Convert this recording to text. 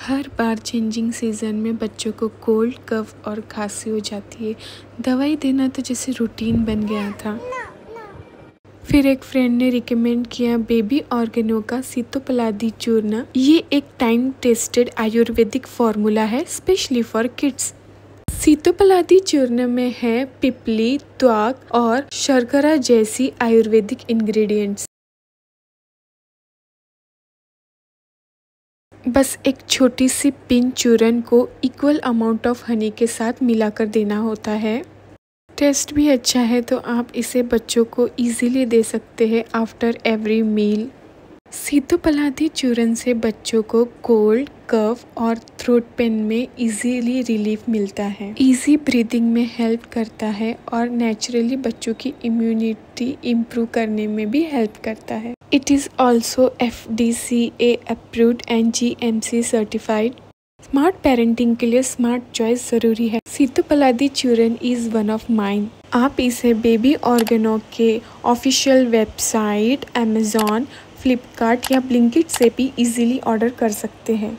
हर बार changing season में बच्चों को कोल्ड कफ और खांसी हो जाती है। दवाई देना तो जैसे रूटीन बन गया था। फिर एक फ्रेंड ने रिकमेंड किया बेबी ऑर्गेनो का सीतोपलादी चूर्ण। ये एक टाइम टेस्टेड आयुर्वेदिक फार्मूला है स्पेशली फॉर किड्स। सीतोपलादी चूर्ण में है पिपली, त्वाक और शर्करा जैसी आयुर्वेदिक इंग्रेडिएंट्स। बस एक छोटी सी पिंच चूर्ण को इक्वल अमाउंट ऑफ हनी के साथ मिलाकर देना होता है। टेस्ट भी अच्छा है तो आप इसे बच्चों को इजीली दे सकते हैं आफ्टर एवरी मील। सीतोपलादी चूर्ण से बच्चों को कोल्ड, कफ और थ्रोट पेन में इजीली रिलीफ मिलता है। इजी ब्रीदिंग में हेल्प करता है और नेचुरली बच्चों की इम्यूनिटी इम्प्रूव करने में भी हेल्प करता है। It is also FDCA approved and GMC certified. Smart parenting के लिए स्मार्ट चॉइस ज़रूरी है। सीतोपलादी चूर्ण इज़ वन ऑफ माइन। आप इसे बेबी ऑर्गेनो के ऑफिशियल वेबसाइट, अमेज़ॉन, फ्लिपकार्ट या ब्लिंकिट से भी इजीली ऑर्डर कर सकते हैं।